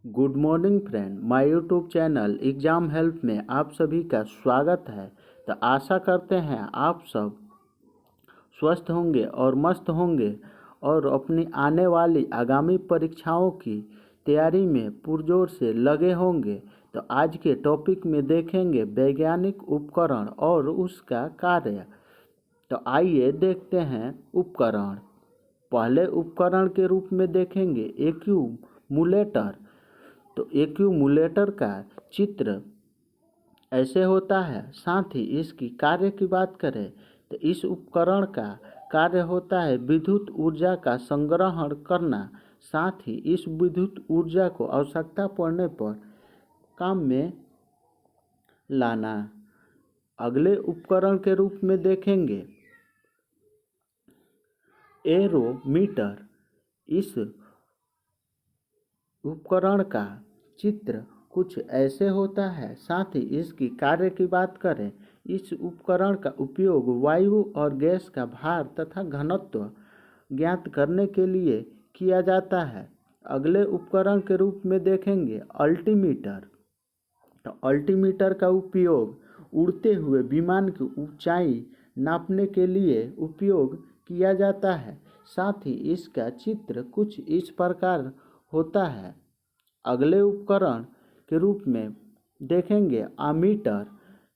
Good morning friend, my YouTube channel exam help में आप सभी का स्वागत है। तो आशा करते हैं आप सब स्वस्थ होंगे और मस्त होंगे और अपनी आने वाली आगामी परीक्षाओं की तैयारी में पुरजोर से लगे होंगे। तो आज के टॉपिक में देखेंगे वैज्ञानिक उपकरण और उसका कार्य। तो आइए देखते हैं उपकरण। पहले उपकरण के रूप में देखेंगे एक्यूमुलेटर। तो एक्यूमुलेटर का चित्र ऐसे होता है। साथ ही इसकी कार्य की बात करें तो इस उपकरण का कार्य होता है विद्युत ऊर्जा का संग्रहण करना। साथ ही इस विद्युत ऊर्जा को आवश्यकता पड़ने पर काम में लाना। अगले उपकरण के रूप में देखेंगे एरोमीटर। इस उपकरण का चित्र कुछ ऐसे होता है। साथ ही इसकी कार्य की बात करें, इस उपकरण का उपयोग वायु और गैस का भार तथा घनत्व ज्ञात करने के लिए किया जाता है। अगले उपकरण के रूप में देखेंगे अल्टीमीटर। तो अल्टीमीटर का उपयोग उड़ते हुए विमान की ऊंचाई नापने के लिए उपयोग किया जाता है। साथ ही इसका चित्र कुछ इस प्रकार होता है। अगले उपकरण के रूप में देखेंगे अमीटर।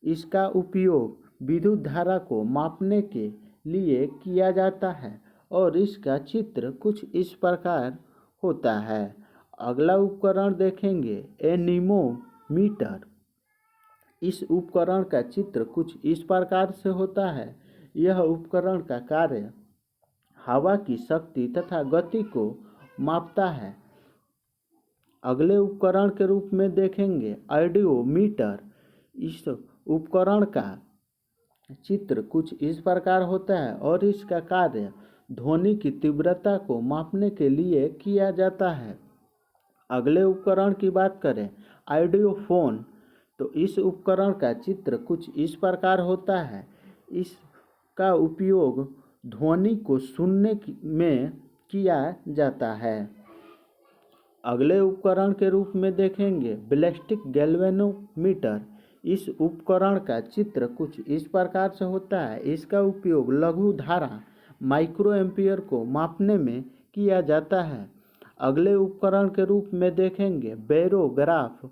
इसका उपयोग विद्युत धारा को मापने के लिए किया जाता है और इसका चित्र कुछ इस प्रकार होता है। अगला उपकरण देखेंगे एनीमोमीटर। इस उपकरण का चित्र कुछ इस प्रकार से होता है। यह उपकरण का कार्य हवा की शक्ति तथा गति को मापता है। अगले उपकरण के रूप में देखेंगे ऑडियोमीटर। इस उपकरण का चित्र कुछ इस प्रकार होता है और इसका कार्य ध्वनि की तीव्रता को मापने के लिए किया जाता है। अगले उपकरण की बात करें आइडियोफोन। तो इस उपकरण का चित्र कुछ इस प्रकार होता है। इसका उपयोग ध्वनि को सुनने में किया जाता है। अगले उपकरण के रूप में देखेंगे बैलिस्टिक गैल्वेनोमीटर। इस उपकरण का चित्र कुछ इस प्रकार से होता है। इसका उपयोग लघु धारा माइक्रो एम्पियर को मापने में किया जाता है। अगले उपकरण के रूप में देखेंगे बैरोग्राफ।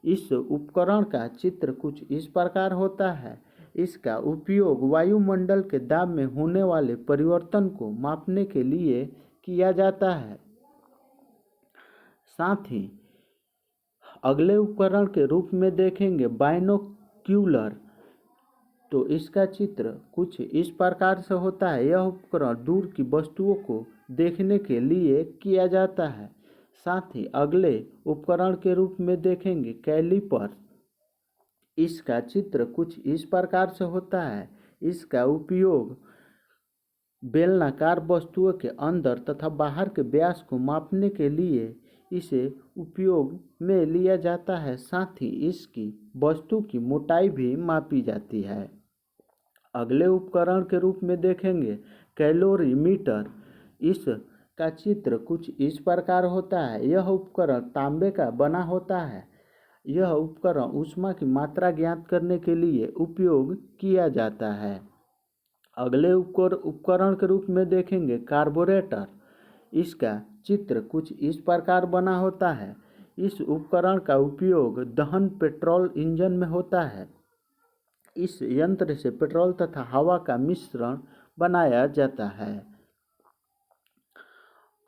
इस उपकरण का चित्र कुछ इस प्रकार होता है। इसका उपयोग वायुमंडल के दाब में होने वाले परिवर्तन को मापने के लिए किया जाता है। साथ ही अगले उपकरण के रूप में देखेंगे बाइनोक्यूलर। तो इसका चित्र कुछ इस प्रकार से होता है। यह उपकरण दूर की वस्तुओं को देखने के लिए किया जाता है। साथ ही अगले उपकरण के रूप में देखेंगे कैलिपर। इसका चित्र कुछ इस प्रकार से होता है। इसका उपयोग बेलनाकार वस्तुओं के अंदर तथा बाहर के व्यास को मापने के लिए इसे उपयोग में लिया जाता है। साथ ही इसकी वस्तु की मोटाई भी मापी जाती है। अगले उपकरण के रूप में देखेंगे कैलोरीमीटर। इसका चित्र कुछ इस प्रकार होता है। यह उपकरण तांबे का बना होता है। यह उपकरण ऊष्मा की मात्रा ज्ञात करने के लिए उपयोग किया जाता है। अगले उपकरण के रूप में देखेंगे कार्बोरेटर। इसका चित्र कुछ इस प्रकार बना होता है। इस उपकरण का उपयोग दहन पेट्रोल इंजन में होता है। इस यंत्र से पेट्रोल तथा हवा का मिश्रण बनाया जाता है।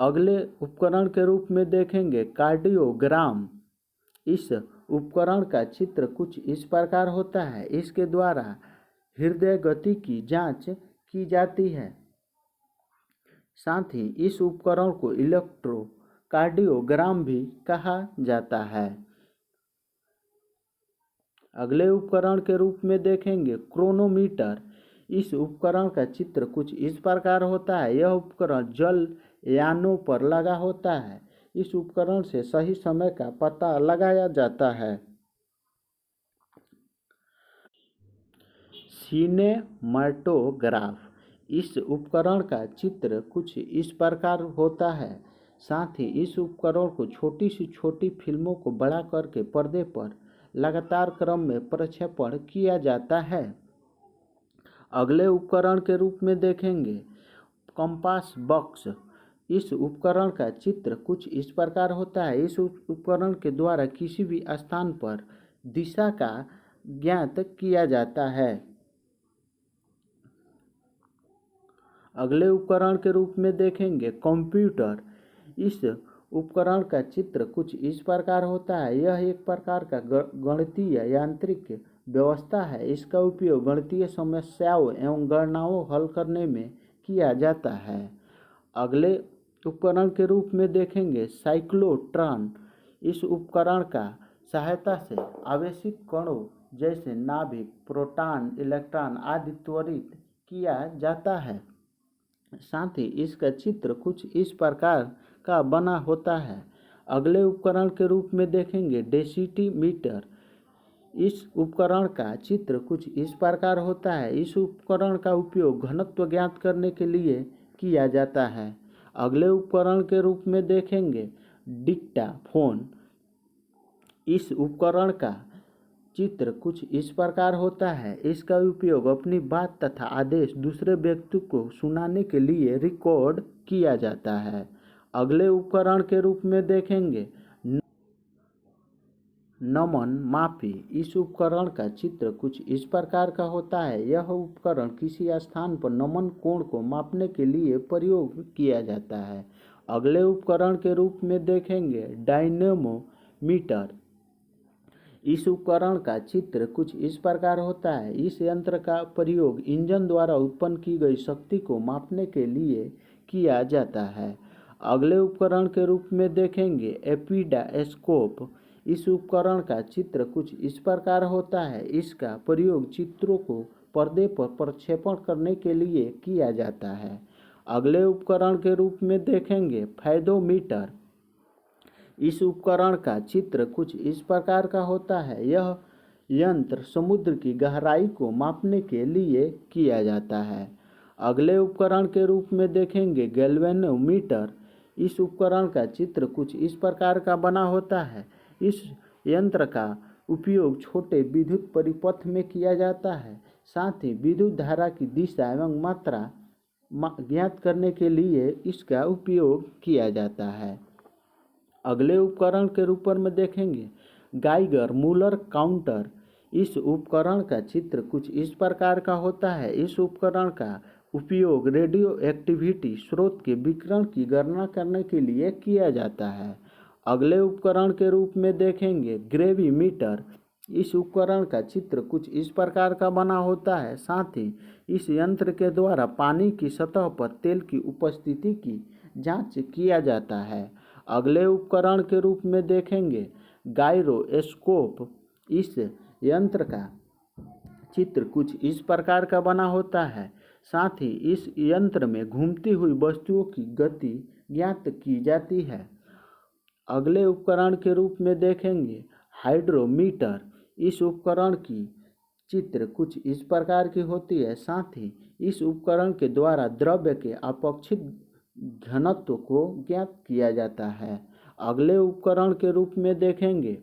अगले उपकरण के रूप में देखेंगे कार्डियोग्राम। इस उपकरण का चित्र कुछ इस प्रकार होता है। इसके द्वारा हृदय गति की जांच की जाती है। साथ ही इस उपकरण को इलेक्ट्रोकार्डियोग्राम भी कहा जाता है। अगले उपकरण के रूप में देखेंगे क्रोनोमीटर। इस उपकरण का चित्र कुछ इस प्रकार होता है। यह उपकरण जल यानों पर लगा होता है। इस उपकरण से सही समय का पता लगाया जाता है। सिनेमैटोग्राफ। इस उपकरण का चित्र कुछ इस प्रकार होता है। साथ ही इस उपकरण को छोटी से छोटी फिल्मों को बड़ा करके पर्दे पर लगातार क्रम में प्रक्षेपण किया जाता है। अगले उपकरण के रूप में देखेंगे कंपास बॉक्स। इस उपकरण का चित्र कुछ इस प्रकार होता है। इस उपकरण के द्वारा किसी भी स्थान पर दिशा का ज्ञात किया जाता है। अगले उपकरण के रूप में देखेंगे कंप्यूटर। इस उपकरण का चित्र कुछ इस प्रकार होता है। यह एक प्रकार का गणितीय यांत्रिक व्यवस्था है। इसका उपयोग गणितीय समस्याओं एवं गणनाओं हल करने में किया जाता है। अगले उपकरण के रूप में देखेंगे साइक्लोट्रॉन। इस उपकरण का सहायता से आवेशित कणों जैसे नाभिक, प्रोटॉन, इलेक्ट्रॉन आदि त्वरित किया जाता है। साथ ही इसका चित्र कुछ इस प्रकार का बना होता है। अगले उपकरण के रूप में देखेंगे डेंसिटीमीटर। इस उपकरण का चित्र कुछ इस प्रकार होता है। इस उपकरण का उपयोग घनत्व ज्ञात करने के लिए किया जाता है। अगले उपकरण के रूप में देखेंगे डिक्टाफोन। इस उपकरण का चित्र कुछ इस प्रकार होता है। इसका उपयोग अपनी बात तथा आदेश दूसरे व्यक्ति को सुनाने के लिए रिकॉर्ड किया जाता है। अगले उपकरण के रूप में देखेंगे नमन मापी। इस उपकरण का चित्र कुछ इस प्रकार का होता है। यह उपकरण किसी स्थान पर नमन कोण को मापने के लिए प्रयोग किया जाता है। अगले उपकरण के रूप में देखेंगे डायनेमोमीटर। इस उपकरण का चित्र कुछ इस प्रकार होता है। इस यंत्र का प्रयोग इंजन द्वारा उत्पन्न की गई शक्ति को मापने के लिए किया जाता है। अगले उपकरण के रूप में देखेंगे एपिडास्कोप। इस उपकरण का चित्र कुछ इस प्रकार होता है। इसका प्रयोग चित्रों को पर्दे पर प्रक्षेपण करने के लिए किया जाता है। अगले उपकरण के रूप में देखेंगे फायदोमीटर। इस उपकरण का चित्र कुछ इस प्रकार का होता है। यह यंत्र समुद्र की गहराई को मापने के लिए किया जाता है। अगले उपकरण के रूप में देखेंगे गैल्वेनोमीटर। इस उपकरण का चित्र कुछ इस प्रकार का बना होता है। इस यंत्र का उपयोग छोटे विद्युत परिपथ में किया जाता है। साथ ही विद्युत धारा की दिशा एवं मात्रा ज्ञात करने के लिए इसका उपयोग किया जाता है। अगले उपकरण के रूप में देखेंगे गाइगर मूलर काउंटर। इस उपकरण का चित्र कुछ इस प्रकार का होता है। इस उपकरण का उपयोग रेडियो एक्टिविटी स्रोत के विकिरण की गणना करने के लिए किया जाता है। अगले उपकरण के रूप में देखेंगे ग्रेविमीटर। इस उपकरण का चित्र कुछ इस प्रकार का बना होता है। साथ ही इस यंत्र के द्वारा पानी की सतह पर तेल की उपस्थिति की जांच किया जाता है। अगले उपकरण के रूप में देखेंगे गायरोस्कोप। इस यंत्र का चित्र कुछ इस प्रकार का बना होता है। साथ ही इस यंत्र में घूमती हुई वस्तुओं की गति ज्ञात की जाती है। अगले उपकरण के रूप में देखेंगे हाइड्रोमीटर। इस उपकरण की चित्र कुछ इस प्रकार की होती है। साथ ही इस उपकरण के द्वारा द्रव्य के अपेक्षित घनत्व को ज्ञात किया जाता है। अगले उपकरण के रूप में देखेंगे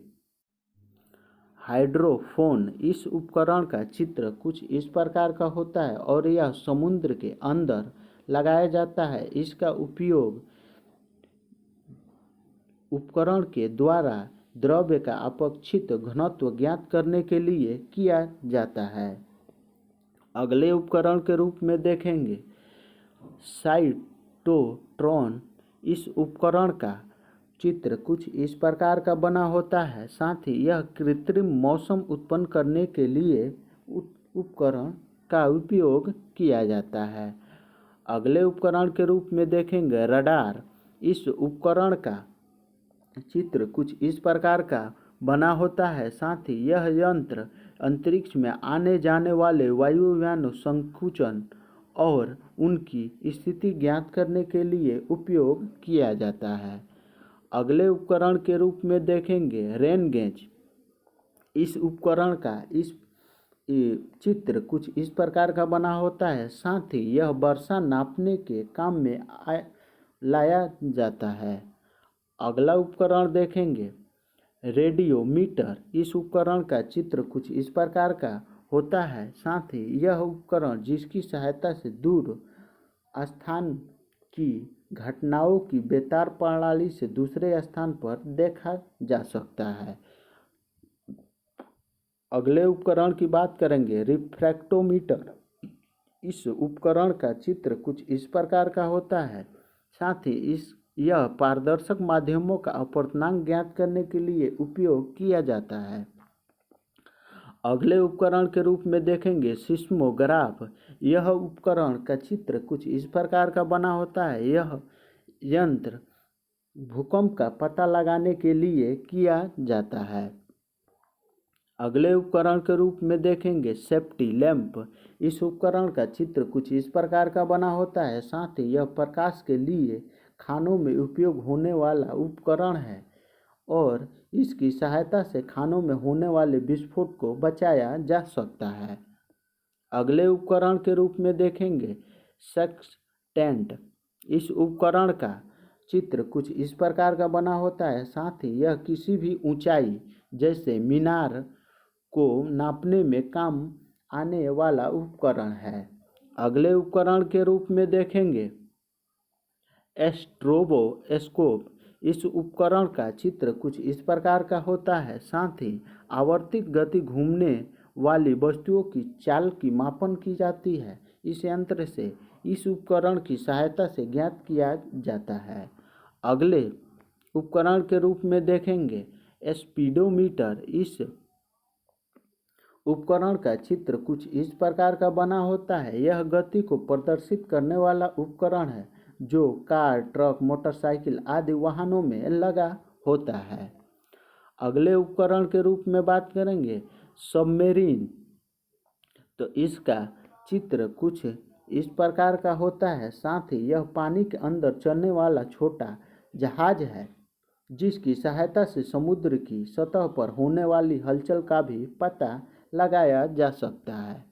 हाइड्रोफोन। इस उपकरण का चित्र कुछ इस प्रकार का होता है और यह समुद्र के अंदर लगाया जाता है। इसका उपयोग उपकरण के द्वारा द्रव्य का अपेक्षित घनत्व ज्ञात करने के लिए किया जाता है। अगले उपकरण के रूप में देखेंगे साइटोट्रॉन। इस उपकरण का चित्र कुछ इस प्रकार का बना होता है। साथ ही यह कृत्रिम मौसम उत्पन्न करने के लिए उपकरण का उपयोग किया जाता है। अगले उपकरण के रूप में देखेंगे रडार। इस उपकरण का चित्र कुछ इस प्रकार का बना होता है। साथ ही यह यंत्र अंतरिक्ष में आने जाने वाले वायुयानों संकुचन और उनकी स्थिति ज्ञात करने के लिए उपयोग किया जाता है। अगले उपकरण के रूप में देखेंगे रेन गेज। इस उपकरण का चित्र कुछ इस प्रकार का बना होता है। साथ ही यह वर्षा नापने के काम में लाया जाता है। अगला उपकरण देखेंगे रेडियोमीटर। इस उपकरण का चित्र कुछ इस प्रकार का होता है। साथ ही यह उपकरण जिसकी सहायता से दूर स्थान की घटनाओं की बेतार प्रणाली से दूसरे स्थान पर देखा जा सकता है। अगले उपकरण की बात करेंगे रिफ्रैक्टोमीटर। इस उपकरण का चित्र कुछ इस प्रकार का होता है। साथ ही यह पारदर्शक माध्यमों का अपर्तनांक ज्ञात करने के लिए उपयोग किया जाता है। अगले उपकरण के रूप में देखेंगे सिस्मोग्राफ। यह उपकरण का चित्र कुछ इस प्रकार का बना होता है। यह यंत्र भूकंप का पता लगाने के लिए किया जाता है। अगले उपकरण के रूप में देखेंगे सेफ्टी लैंप। इस उपकरण का चित्र कुछ इस प्रकार का बना होता है। साथ ही यह प्रकाश के लिए खानों में उपयोग होने वाला उपकरण है और इसकी सहायता से खानों में होने वाले विस्फोट को बचाया जा सकता है। अगले उपकरण के रूप में देखेंगे सेक्सटेंट। इस उपकरण का चित्र कुछ इस प्रकार का बना होता है। साथ ही यह किसी भी ऊंचाई जैसे मीनार को नापने में काम आने वाला उपकरण है। अगले उपकरण के रूप में देखेंगे एस्ट्रोबोस्कोप। इस उपकरण का चित्र कुछ इस प्रकार का होता है। साथ ही आवर्तित गति घूमने वाली वस्तुओं की चाल की मापन की जाती है। इस यंत्र से इस उपकरण की सहायता से ज्ञात किया जाता है। अगले उपकरण के रूप में देखेंगे स्पीडोमीटर। इस उपकरण का चित्र कुछ इस प्रकार का बना होता है। यह गति को प्रदर्शित करने वाला उपकरण है जो कार, ट्रक, मोटरसाइकिल आदि वाहनों में लगा होता है। अगले उपकरण के रूप में बात करेंगे सबमरीन। तो इसका चित्र कुछ इस प्रकार का होता है। साथ ही यह पानी के अंदर चलने वाला छोटा जहाज है जिसकी सहायता से समुद्र की सतह पर होने वाली हलचल का भी पता लगाया जा सकता है।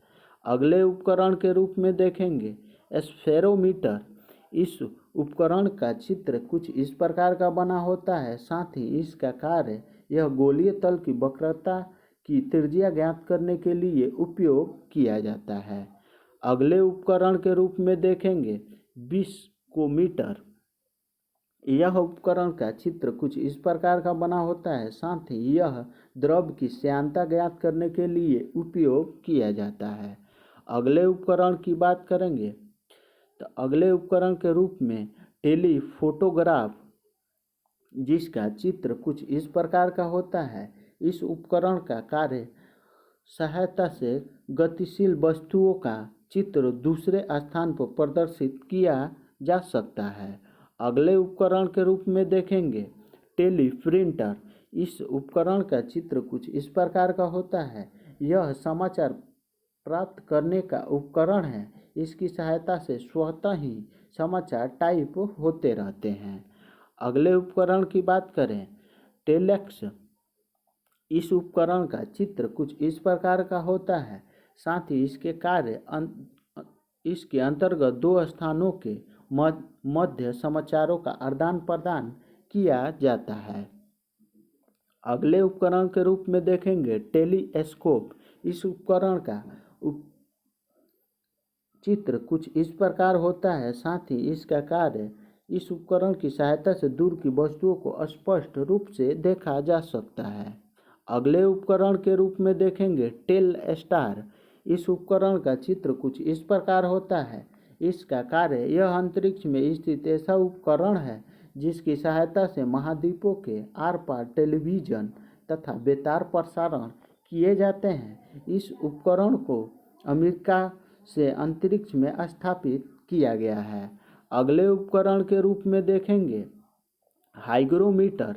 अगले उपकरण के रूप में देखेंगे स्फेरोमीटर। इस उपकरण का चित्र कुछ इस प्रकार का बना होता है। साथ ही इसका कार्य यह गोलीय तल की वक्रता की त्रिज्या ज्ञात करने के लिए उपयोग किया जाता है। अगले उपकरण के रूप में देखेंगे विस्कोमीटर। यह उपकरण का चित्र कुछ इस प्रकार का बना होता है। साथ ही यह द्रव की श्यानता ज्ञात करने के लिए उपयोग किया जाता है। अगले उपकरण की बात करेंगे तो अगले उपकरण के रूप में टेलीफोटोग्राफ, जिसका चित्र कुछ इस प्रकार का होता है। इस उपकरण का कार्य सहायता से गतिशील वस्तुओं का चित्र दूसरे स्थान पर प्रदर्शित किया जा सकता है। अगले उपकरण के रूप में देखेंगे टेलीप्रिंटर। इस उपकरण का चित्र कुछ इस प्रकार का होता है। यह समाचार प्राप्त करने का उपकरण है। इसकी सहायता से स्वतः ही समाचार टाइप होते रहते हैं। अगले उपकरण की बात करें टेलेक्स। इस उपकरण का चित्र कुछ इस प्रकार का होता है। साथ ही इसके अंतर्गत दो स्थानों के मध्य समाचारों का आदान प्रदान किया जाता है। अगले उपकरण के रूप में देखेंगे टेलीस्कोप। इस उपकरण का चित्र कुछ इस प्रकार होता है। साथ ही इसका कार्य इस उपकरण की सहायता से दूर की वस्तुओं को स्पष्ट रूप से देखा जा सकता है। अगले उपकरण के रूप में देखेंगे टेलस्टार। इस उपकरण का चित्र कुछ इस प्रकार होता है। इसका कार्य यह अंतरिक्ष में स्थित ऐसा उपकरण है जिसकी सहायता से महाद्वीपों के आर पार टेलीविजन तथा बेतार प्रसारण किए जाते हैं। इस उपकरण को अमेरिका से अंतरिक्ष में स्थापित किया गया है। अगले उपकरण के रूप में देखेंगे हाइग्रोमीटर।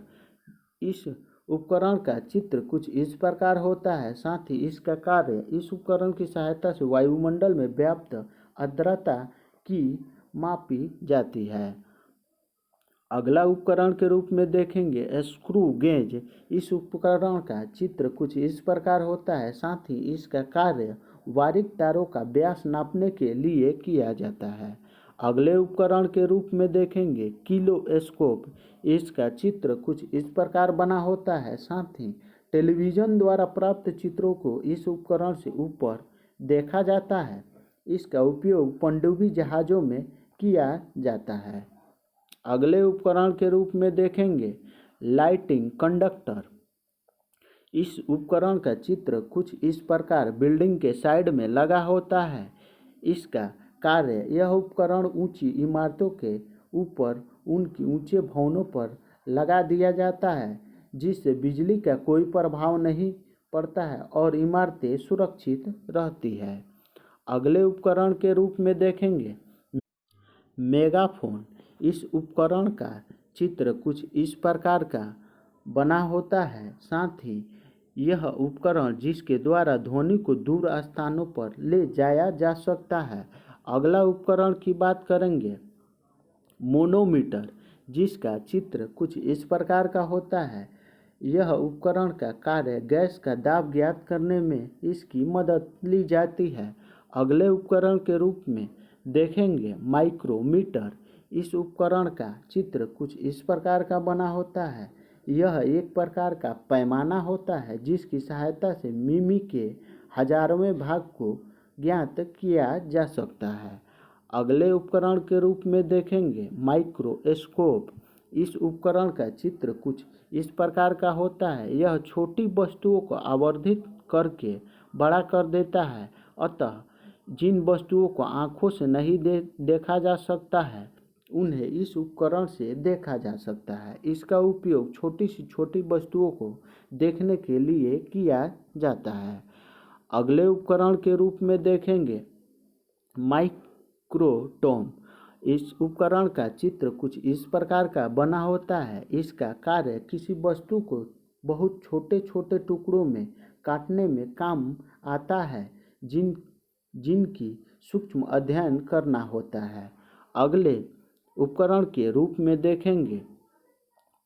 इस उपकरण का चित्र कुछ इस प्रकार होता है। साथ ही इसका कार्य इस उपकरण की सहायता से वायुमंडल में व्याप्त आर्द्रता की मापी जाती है। अगला उपकरण के रूप में देखेंगे स्क्रू गेज। इस उपकरण का चित्र कुछ इस प्रकार होता है। साथ ही इसका कार्य बारीक तारों का व्यास नापने के लिए किया जाता है। अगले उपकरण के रूप में देखेंगे किलोस्कोप। इसका चित्र कुछ इस प्रकार बना होता है। साथ ही टेलीविज़न द्वारा प्राप्त चित्रों को इस उपकरण से ऊपर देखा जाता है। इसका उपयोग पनडुब्बी जहाज़ों में किया जाता है। अगले उपकरण के रूप में देखेंगे लाइटिंग कंडक्टर। इस उपकरण का चित्र कुछ इस प्रकार बिल्डिंग के साइड में लगा होता है। इसका कार्य, यह उपकरण ऊंची इमारतों के ऊपर उनकी ऊंचे भवनों पर लगा दिया जाता है, जिससे बिजली का कोई प्रभाव नहीं पड़ता है और इमारतें सुरक्षित रहती है। अगले उपकरण के रूप में देखेंगे मेगाफोन। इस उपकरण का चित्र कुछ इस प्रकार का बना होता है। साथ ही यह उपकरण जिसके द्वारा ध्वनि को दूर स्थानों पर ले जाया जा सकता है। अगला उपकरण की बात करेंगे मोनोमीटर, जिसका चित्र कुछ इस प्रकार का होता है। यह उपकरण का कार्य गैस का दाब ज्ञात करने में इसकी मदद ली जाती है। अगले उपकरण के रूप में देखेंगे माइक्रोमीटर। इस उपकरण का चित्र कुछ इस प्रकार का बना होता है। यह एक प्रकार का पैमाना होता है जिसकी सहायता से मिमी के हजारवें भाग को ज्ञात किया जा सकता है। अगले उपकरण के रूप में देखेंगे माइक्रोस्कोप। इस उपकरण का चित्र कुछ इस प्रकार का होता है। यह छोटी वस्तुओं को आवर्धित करके बड़ा कर देता है। अतः जिन वस्तुओं को आँखों से नहीं देखा जा सकता है, उन्हें इस उपकरण से देखा जा सकता है। इसका उपयोग छोटी से छोटी वस्तुओं को देखने के लिए किया जाता है। अगले उपकरण के रूप में देखेंगे माइक्रोटोम। इस उपकरण का चित्र कुछ इस प्रकार का बना होता है। इसका कार्य किसी वस्तु को बहुत छोटे छोटे टुकड़ों में काटने में काम आता है, जिनकी सूक्ष्म अध्ययन करना होता है। अगले उपकरण के रूप में देखेंगे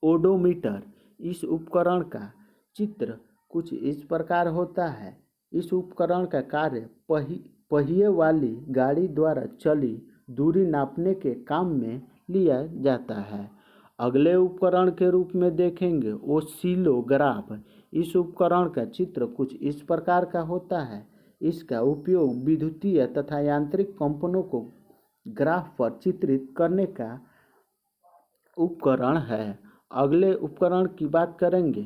ओडोमीटर। इस उपकरण का चित्र कुछ इस प्रकार होता है। इस उपकरण का कार्य पहिए वाली गाड़ी द्वारा चली दूरी नापने के काम में लिया जाता है। अगले उपकरण के रूप में देखेंगे ओसिलोग्राफ। इस उपकरण का चित्र कुछ इस प्रकार का होता है। इसका उपयोग विद्युतीय तथा यांत्रिक कंपनों को ग्राफ पर चित्रित करने का उपकरण है। अगले उपकरण की बात करेंगे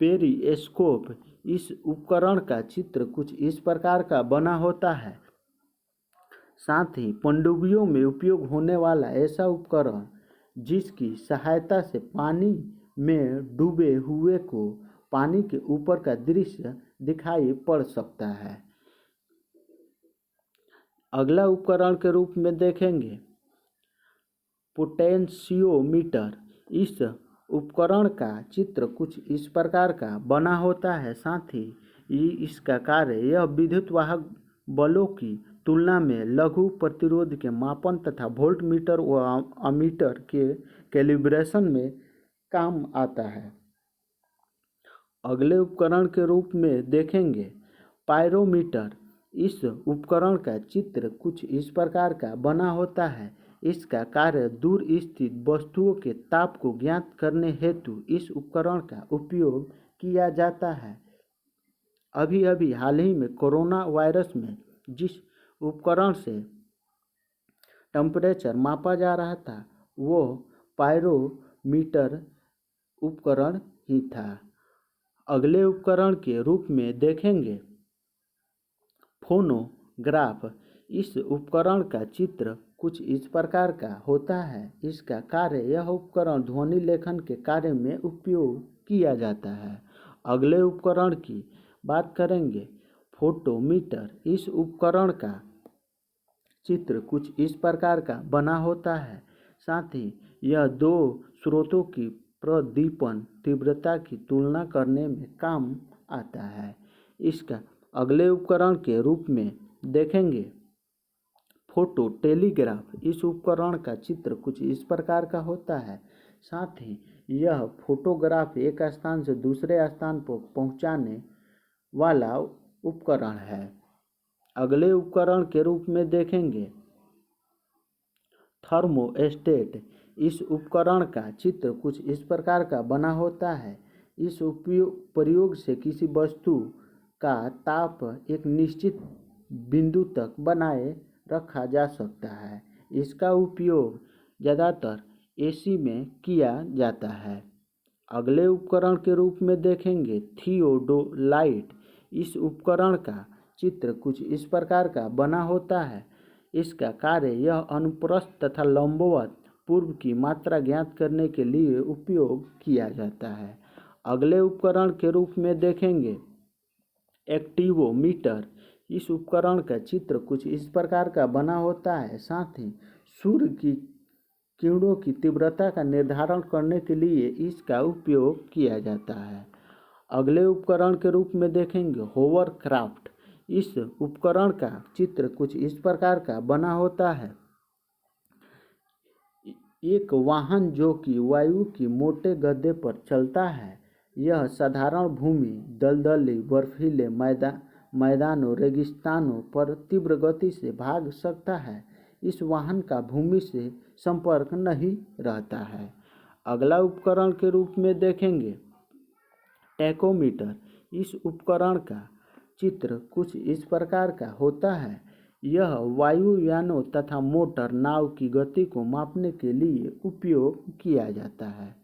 पेरिस्कोप। इस उपकरण का चित्र कुछ इस प्रकार का बना होता है। साथ ही पनडुब्बियों में उपयोग होने वाला ऐसा उपकरण जिसकी सहायता से पानी में डूबे हुए को पानी के ऊपर का दृश्य दिखाई पड़ सकता है। अगला उपकरण के रूप में देखेंगे पोटेंशियोमीटर। इस उपकरण का चित्र कुछ इस प्रकार का बना होता है। साथ ही इसका कार्य, यह विद्युत वाहक बलों की तुलना में लघु प्रतिरोध के मापन तथा वोल्ट मीटर व अमीटर के कैलिब्रेशन में काम आता है। अगले उपकरण के रूप में देखेंगे पायरोमीटर। इस उपकरण का चित्र कुछ इस प्रकार का बना होता है। इसका कार्य दूर स्थित वस्तुओं के ताप को ज्ञात करने हेतु इस उपकरण का उपयोग किया जाता है। अभी हाल ही में कोरोना वायरस में जिस उपकरण से टेम्परेचर मापा जा रहा था, वो पायरोमीटर उपकरण ही था। अगले उपकरण के रूप में देखेंगे फोनोग्राफ। इस उपकरण का चित्र कुछ इस प्रकार का होता है। इसका कार्य, यह उपकरण ध्वनि लेखन के कार्य में उपयोग किया जाता है। अगले उपकरण की बात करेंगे फोटोमीटर। इस उपकरण का चित्र कुछ इस प्रकार का बना होता है। साथ ही यह दो स्रोतों की प्रदीपन तीव्रता की तुलना करने में काम आता है। इसका अगले उपकरण के रूप में देखेंगे फोटो टेलीग्राफ। इस उपकरण का चित्र कुछ इस प्रकार का होता है। साथ ही यह फोटोग्राफ एक स्थान से दूसरे स्थान पर पहुंचाने वाला उपकरण है। अगले उपकरण के रूप में देखेंगे थर्मोस्टेट। इस उपकरण का चित्र कुछ इस प्रकार का बना होता है। इस प्रयोग से किसी वस्तु का ताप एक निश्चित बिंदु तक बनाए रखा जा सकता है। इसका उपयोग ज़्यादातर एसी में किया जाता है। अगले उपकरण के रूप में देखेंगे थियोडोलाइट। इस उपकरण का चित्र कुछ इस प्रकार का बना होता है। इसका कार्य यह अनुप्रस्थ तथा लंबवत पूर्व की मात्रा ज्ञात करने के लिए उपयोग किया जाता है। अगले उपकरण के रूप में देखेंगे एक्टिवोमीटर। इस उपकरण का चित्र कुछ इस प्रकार का बना होता है। साथ ही सूर्य की किरणों की तीव्रता का निर्धारण करने के लिए इसका उपयोग किया जाता है। अगले उपकरण के रूप में देखेंगे होवरक्राफ्ट। इस उपकरण का चित्र कुछ इस प्रकार का बना होता है। एक वाहन जो कि वायु की मोटे गद्दे पर चलता है। यह साधारण भूमि, दलदली, बर्फीले मैदानों, रेगिस्तानों पर तीव्र गति से भाग सकता है। इस वाहन का भूमि से संपर्क नहीं रहता है। अगला उपकरण के रूप में देखेंगे टैकोमीटर। इस उपकरण का चित्र कुछ इस प्रकार का होता है। यह वायुयानों तथा मोटर नाव की गति को मापने के लिए उपयोग किया जाता है।